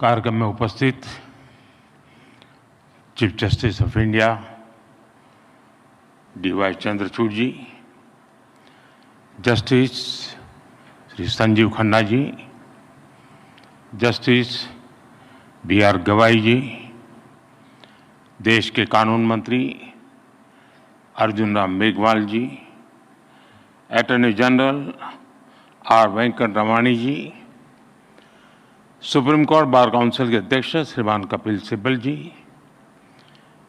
कार्यक्रम में उपस्थित chief justice of India D Y. Chandrachud ji, justice Shri Sanjiv Khanna ji, justice B R. Gavai ji, देश के कानून मंत्री Arjun Ram Meghwal ji, attorney general R. Venkat Ramani ji, supreme court bar council के अध्यक्ष श्रीमान Kapil Sibal ji,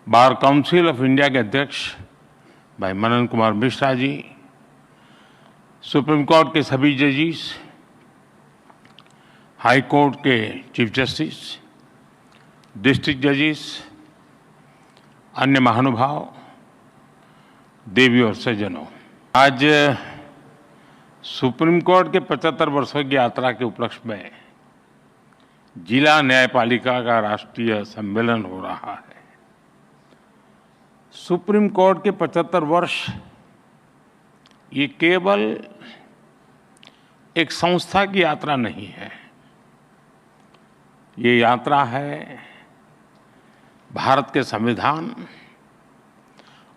bar council of India के अध्यक्ष भाई मनन कुमार मिश्रा जी, सुप्रीम कोर्ट के सभी जजेस, हाई कोर्ट के चीफ जस्टिस, डिस्ट्रिक्ट जजेस, अन्य महानुभाव, देवी और सज्जनों, आज सुप्रीम कोर्ट के 75 वर्षों की यात्रा के उपलक्ष्य में जिला न्यायपालिका का राष्ट्रीय सम्मेलन हो रहा है। सुप्रीम कोर्ट के 75 वर्ष ये केवल एक संस्था की यात्रा नहीं है, ये यात्रा है भारत के संविधान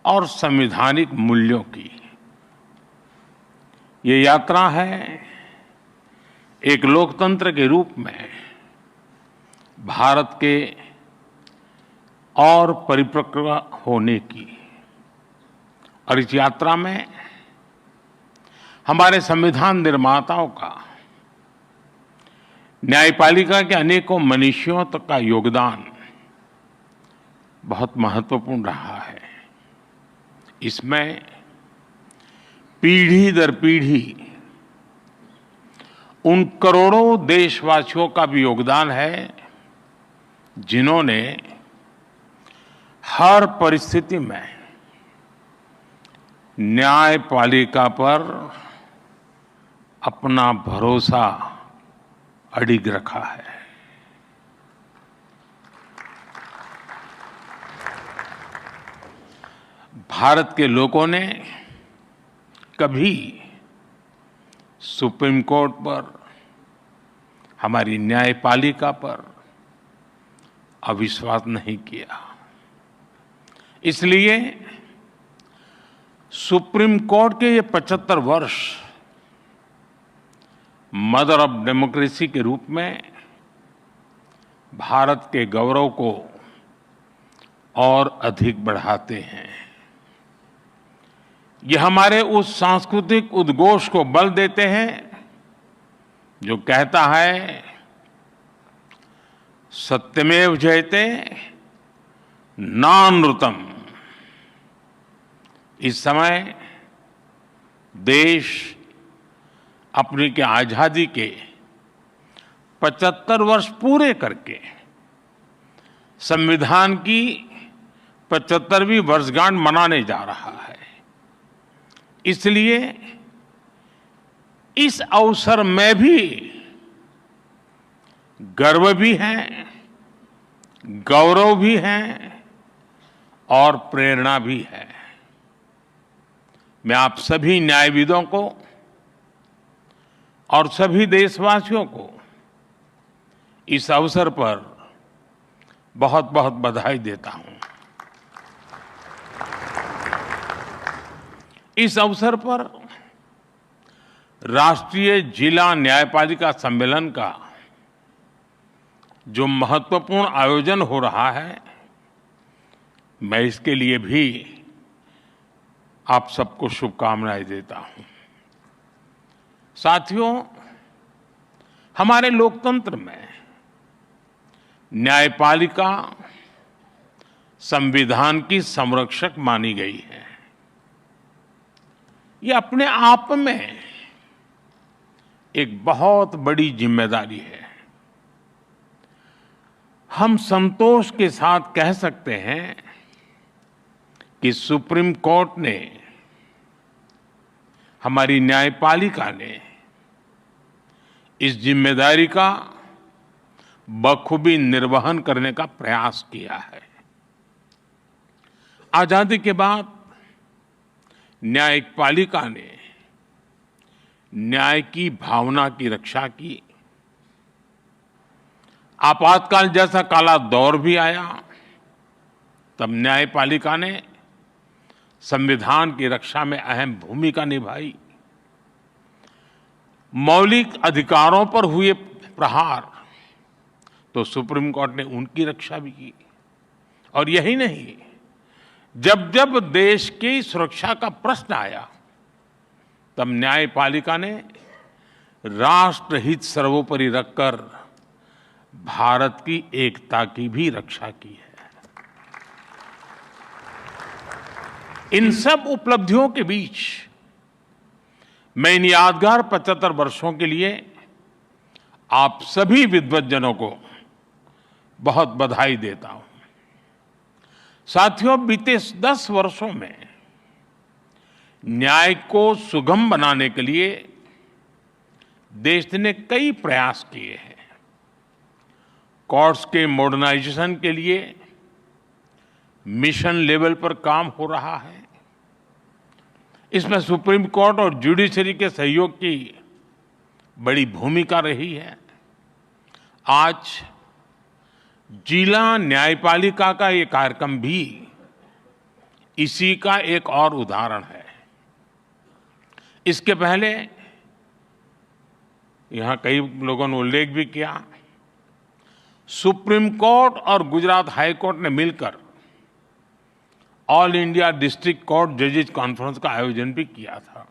और संवैधानिक मूल्यों की। ये यात्रा है एक लोकतंत्र के रूप में भारत के और परिपक्व होने की, और इस यात्रा में हमारे संविधान निर्माताओं का, न्यायपालिका के अनेकों मनीषियों तक का योगदान बहुत महत्वपूर्ण रहा है। इसमें पीढ़ी दर पीढ़ी उन करोड़ों देशवासियों का भी योगदान है जिन्होंने हर परिस्थिति में न्यायपालिका पर अपना भरोसा अडिग रखा है। भारत के लोगों ने कभी सुप्रीम कोर्ट पर, हमारी न्यायपालिका पर अविश्वास नहीं किया। इसलिए सुप्रीम कोर्ट के ये 75 वर्ष मदर ऑफ डेमोक्रेसी के रूप में भारत के गौरव को और अधिक बढ़ाते हैं। ये हमारे उस सांस्कृतिक उद्घोष को बल देते हैं जो कहता है सत्यमेव जयते नानृतम। इस समय देश अपनी के आजादी के 75 वर्ष पूरे करके संविधान की 75वीं वर्षगांठ मनाने जा रहा है। इसलिए इस अवसर में भी गर्व भी है, गौरव भी है और प्रेरणा भी है। मैं आप सभी न्यायविदों को और सभी देशवासियों को इस अवसर पर बहुत बहुत बधाई देता हूं। इस अवसर पर राष्ट्रीय जिला न्यायपालिका सम्मेलन का जो महत्वपूर्ण आयोजन हो रहा है, मैं इसके लिए भी आप सबको शुभकामनाएं देता हूं। साथियों, हमारे लोकतंत्र में न्यायपालिका संविधान की संरक्षक मानी गई है। ये अपने आप में एक बहुत बड़ी जिम्मेदारी है। हम संतोष के साथ कह सकते हैं कि सुप्रीम कोर्ट ने, हमारी न्यायपालिका ने इस जिम्मेदारी का बखूबी निर्वहन करने का प्रयास किया है। आजादी के बाद न्यायपालिका ने न्याय की भावना की रक्षा की, आपातकाल जैसा काला दौर भी आया, तब न्यायपालिका ने संविधान की रक्षा में अहम भूमिका निभाई। मौलिक अधिकारों पर हुए प्रहार तो सुप्रीम कोर्ट ने उनकी रक्षा भी की। और यही नहीं, जब जब देश की सुरक्षा का प्रश्न आया, तब न्यायपालिका ने राष्ट्रहित सर्वोपरि रखकर भारत की एकता की भी रक्षा की है। इन सब उपलब्धियों के बीच मैं इन यादगार 75 वर्षों के लिए आप सभी विद्वज्जनों को बहुत बधाई देता हूं। साथियों, बीते 10 वर्षों में न्याय को सुगम बनाने के लिए देश ने कई प्रयास किए हैं। कोर्ट्स के मॉडर्नाइजेशन के लिए मिशन लेवल पर काम हो रहा है। इसमें सुप्रीम कोर्ट और जुडिशरी के सहयोग की बड़ी भूमिका रही है। आज जिला न्यायपालिका का ये कार्यक्रम भी इसी का एक और उदाहरण है। इसके पहले यहां कई लोगों ने उल्लेख भी किया, सुप्रीम कोर्ट और गुजरात हाई कोर्ट ने मिलकर ऑल इंडिया डिस्ट्रिक्ट कोर्ट जजेस कॉन्फ्रेंस का आयोजन भी किया था।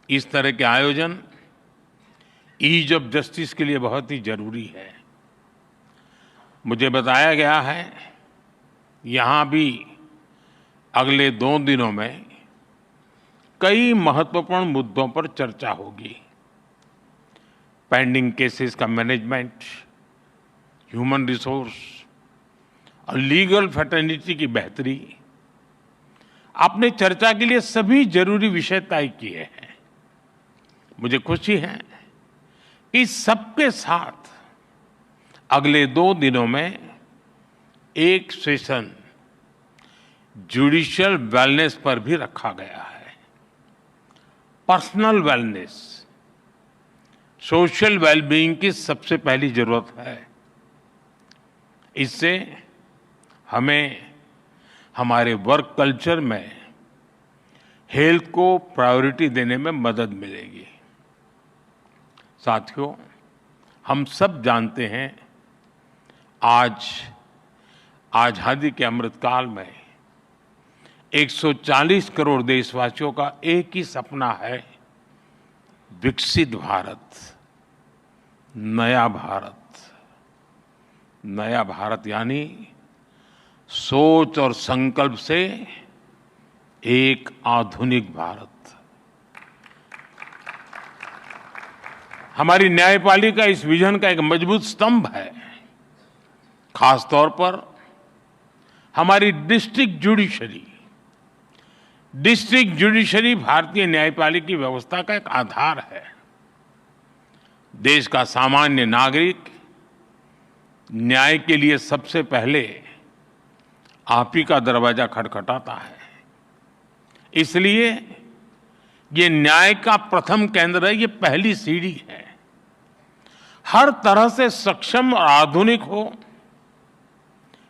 इस तरह के आयोजन ईज ऑफ जस्टिस के लिए बहुत ही जरूरी है। मुझे बताया गया है यहां भी अगले 2 दिनों में कई महत्वपूर्ण मुद्दों पर चर्चा होगी। पेंडिंग केसेस का मैनेजमेंट, ह्यूमन रिसोर्स और लीगल फैटर्निटी की बेहतरी। आपने चर्चा के लिए सभी जरूरी विषय तय किए हैं। मुझे खुशी है कि सबके साथ अगले 2 दिनों में एक सेशन जुडिशियल वेलनेस पर भी रखा गया है। पर्सनल वेलनेस, सोशल वेलबीइंग की सबसे पहली जरूरत है। इससे हमें हमारे वर्क कल्चर में हेल्थ को प्रायोरिटी देने में मदद मिलेगी। साथियों, हम सब जानते हैं आज आजादी के अमृतकाल में 140 करोड़ देशवासियों का एक ही सपना है, विकसित भारत, नया भारत। नया भारत यानी सोच और संकल्प से एक आधुनिक भारत। हमारी न्यायपालिका इस विजन का एक मजबूत स्तंभ है। खास तौर पर हमारी डिस्ट्रिक्ट जुडिशरी भारतीय न्यायपालिका की व्यवस्था का एक आधार है। देश का सामान्य नागरिक न्याय के लिए सबसे पहले आप ही का दरवाजा खटखटाता है। इसलिए ये न्याय का प्रथम केंद्र है, ये पहली सीढ़ी है। हर तरह से सक्षम और आधुनिक हो,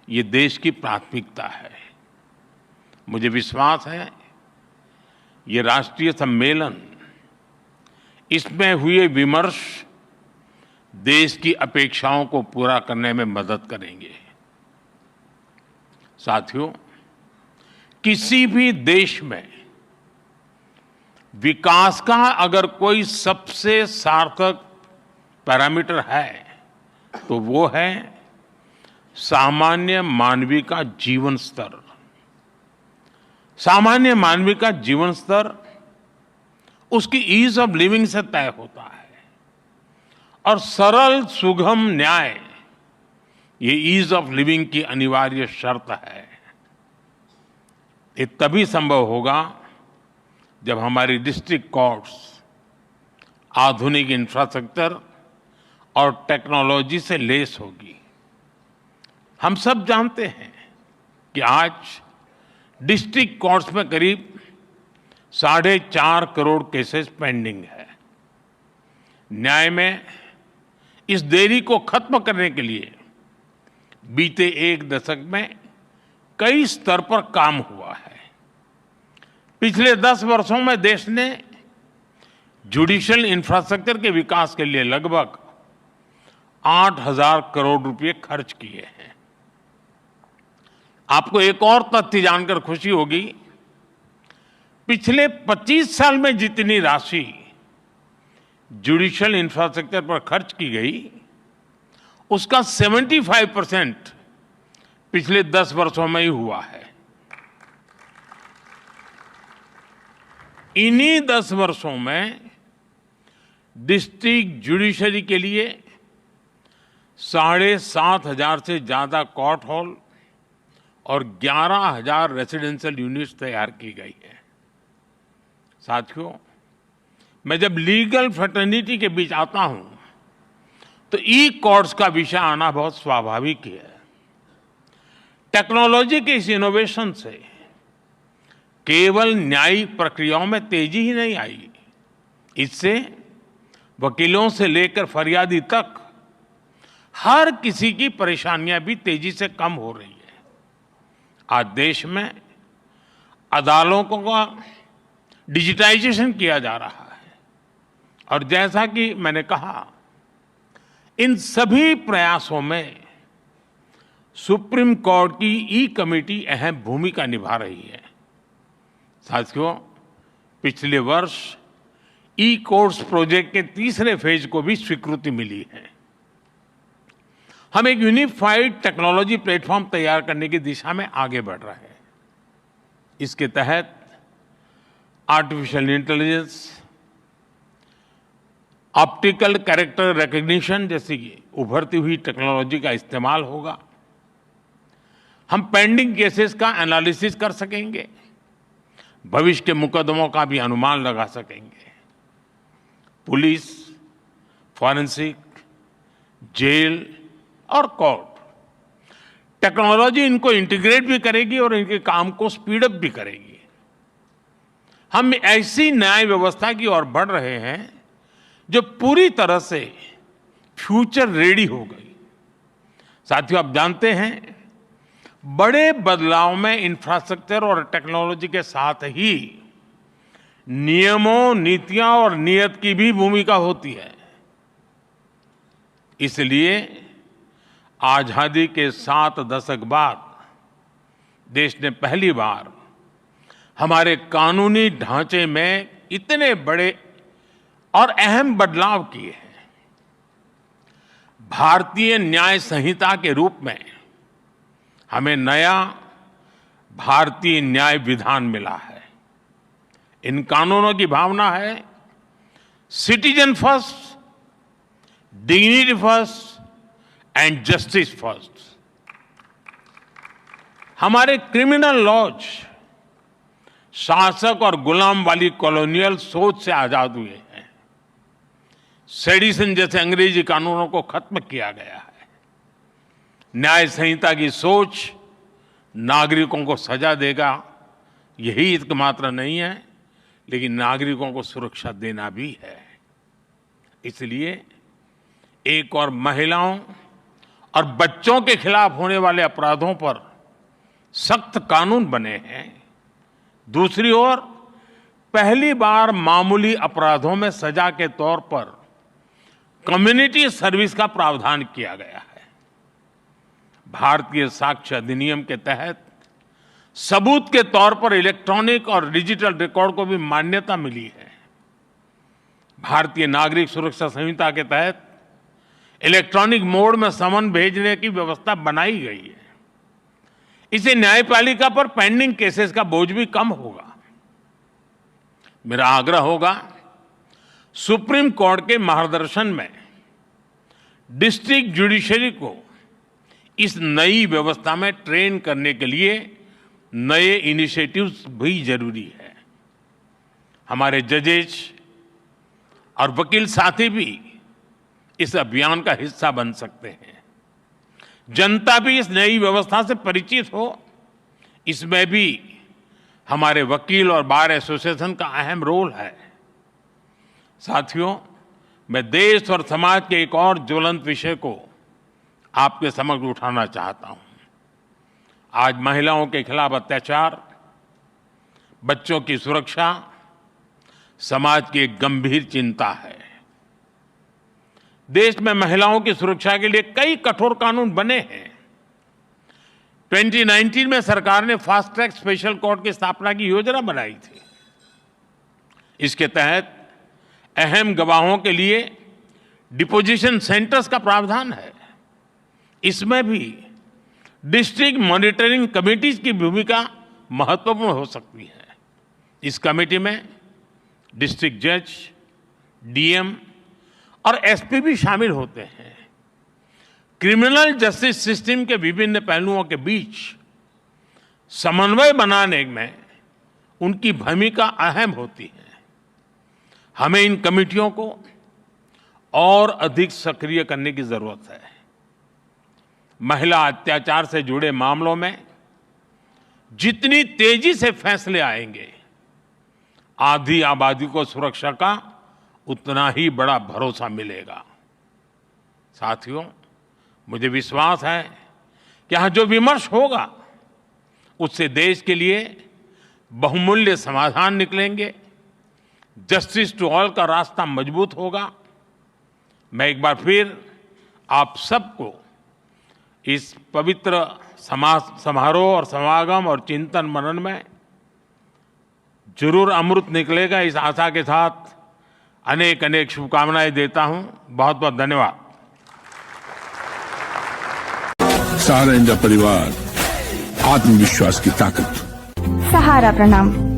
ये देश की प्राथमिकता है। मुझे विश्वास है ये राष्ट्रीय सम्मेलन, इसमें हुए विमर्श देश की अपेक्षाओं को पूरा करने में मदद करेंगे। साथियों, किसी भी देश में विकास का अगर कोई सबसे सार्थक पैरामीटर है तो वो है सामान्य मानवीय का जीवन स्तर। सामान्य मानवीय का जीवन स्तर उसकी ईज ऑफ लिविंग से तय होता है। और सरल सुगम न्याय ये ईज ऑफ लिविंग की अनिवार्य शर्त है। ये तभी संभव होगा जब हमारी डिस्ट्रिक्ट कोर्ट्स आधुनिक इंफ्रास्ट्रक्चर और टेक्नोलॉजी से लैस होगी। हम सब जानते हैं कि आज डिस्ट्रिक्ट कोर्ट्स में करीब 4.5 करोड़ केसेस पेंडिंग है। न्याय में इस देरी को खत्म करने के लिए बीते एक दशक में कई स्तर पर काम हुआ है। पिछले 10 वर्षों में देश ने जुडिशियल इंफ्रास्ट्रक्चर के विकास के लिए लगभग 8,000 करोड़ रुपए खर्च किए हैं। आपको एक और तथ्य जानकर खुशी होगी, पिछले 25 साल में जितनी राशि जुडिशियल इंफ्रास्ट्रक्चर पर खर्च की गई, उसका 75% पिछले 10 वर्षों में ही हुआ है। इन्हीं 10 वर्षों में डिस्ट्रिक्ट जुडिशरी के लिए 7,500 से ज्यादा कोर्ट हॉल और 11,000 रेजिडेंशियल यूनिट्स तैयार की गई है। साथियों, मैं जब लीगल फ्रेटर्निटी के बीच आता हूं तो ई कोर्ट्स का विषय आना बहुत स्वाभाविक है। टेक्नोलॉजी के इस इनोवेशन से केवल न्यायिक प्रक्रियाओं में तेजी ही नहीं आई, इससे वकीलों से लेकर फरियादी तक हर किसी की परेशानियां भी तेजी से कम हो रही है। आज देश में अदालतों का डिजिटाइजेशन किया जा रहा है और जैसा कि मैंने कहा, इन सभी प्रयासों में सुप्रीम कोर्ट की ई कमेटी अहम भूमिका निभा रही है। साथियों, पिछले वर्ष ई कोर्ट्स प्रोजेक्ट के तीसरे फेज को भी स्वीकृति मिली है। हम एक यूनिफाइड टेक्नोलॉजी प्लेटफॉर्म तैयार करने की दिशा में आगे बढ़ रहे हैं। इसके तहत artificial intelligence, optical character recognition जैसी उभरती हुई टेक्नोलॉजी का इस्तेमाल होगा। हम पेंडिंग केसेस का एनालिसिस कर सकेंगे, भविष्य के मुकदमों का भी अनुमान लगा सकेंगे। पुलिस, फॉरेंसिक, जेल और कोर्ट टेक्नोलॉजी इनको इंटीग्रेट भी करेगी और इनके काम को स्पीड अप भी करेगी। हम ऐसी न्याय व्यवस्था की ओर बढ़ रहे हैं जो पूरी तरह से फ्यूचर रेडी हो गई। साथियों, आप जानते हैं, बड़े बदलाव में इंफ्रास्ट्रक्चर और टेक्नोलॉजी के साथ ही नियमों, नीतियां और नीयत की भी भूमिका होती है। इसलिए आजादी के 7 दशक बाद देश ने पहली बार हमारे कानूनी ढांचे में इतने बड़े और अहम बदलाव किए हैं। भारतीय न्याय संहिता के रूप में हमें नया भारतीय न्याय विधान मिला है। इन कानूनों की भावना है citizen first, dignity first and justice first. हमारे क्रिमिनल लॉज शासक और गुलाम वाली कॉलोनियल सोच से आजाद हुए हैं। सेडिशन जैसे अंग्रेजी कानूनों को खत्म किया गया है। न्याय संहिता की सोच नागरिकों को सजा देगा, यही एकमात्र नहीं है, लेकिन नागरिकों को सुरक्षा देना भी है। इसलिए एक और महिलाओं और बच्चों के खिलाफ होने वाले अपराधों पर सख्त कानून बने हैं। दूसरी ओर पहली बार मामूली अपराधों में सजा के तौर पर कम्युनिटी सर्विस का प्रावधान किया गया है। भारतीय साक्ष्य अधिनियम के तहत सबूत के तौर पर इलेक्ट्रॉनिक और डिजिटल रिकॉर्ड को भी मान्यता मिली है। भारतीय नागरिक सुरक्षा संहिता के तहत इलेक्ट्रॉनिक मोड में समन भेजने की व्यवस्था बनाई गई है। इससे न्यायपालिका पर पेंडिंग केसेस का बोझ भी कम होगा। मेरा आग्रह होगा, सुप्रीम कोर्ट के मार्गदर्शन में डिस्ट्रिक्ट जुडिशरी को इस नई व्यवस्था में ट्रेन करने के लिए नए इनिशिएटिव्स भी जरूरी है। हमारे जजेस और वकील साथी भी इस अभियान का हिस्सा बन सकते हैं। जनता भी इस नई व्यवस्था से परिचित हो, इसमें भी हमारे वकील और बार एसोसिएशन का अहम रोल है। साथियों, मैं देश और समाज के एक और ज्वलंत विषय को आपके समक्ष उठाना चाहता हूं। आज महिलाओं के खिलाफ अत्याचार, बच्चों की सुरक्षा समाज की एक गंभीर चिंता है। देश में महिलाओं की सुरक्षा के लिए कई कठोर कानून बने हैं। 2019 में सरकार ने फास्ट ट्रैक स्पेशल कोर्ट की स्थापना की योजना बनाई थी। इसके तहत अहम गवाहों के लिए डिपोजिशन सेंटर्स का प्रावधान है। इसमें भी डिस्ट्रिक्ट मॉनिटरिंग कमेटीज की भूमिका महत्वपूर्ण हो सकती है। इस कमेटी में डिस्ट्रिक्ट जज, डीएम और एसपी भी शामिल होते हैं। क्रिमिनल जस्टिस सिस्टम के विभिन्न पहलुओं के बीच समन्वय बनाने में उनकी भूमिका अहम होती है। हमें इन कमेटियों को और अधिक सक्रिय करने की जरूरत है। महिला अत्याचार से जुड़े मामलों में जितनी तेजी से फैसले आएंगे, आधी आबादी को सुरक्षा का उतना ही बड़ा भरोसा मिलेगा। साथियों, मुझे विश्वास है कि यहां जो विमर्श होगा उससे देश के लिए बहुमूल्य समाधान निकलेंगे। जस्टिस टू ऑल का रास्ता मजबूत होगा। मैं एक बार फिर आप सबको इस पवित्र समारोह और समागम और चिंतन मनन में जरूर अमृत निकलेगा, इस आशा के साथ अनेक अनेक शुभकामनाएं देता हूं। बहुत बहुत धन्यवाद। सहारा इंडिया परिवार, आत्मविश्वास की ताकत। सहारा प्रणाम।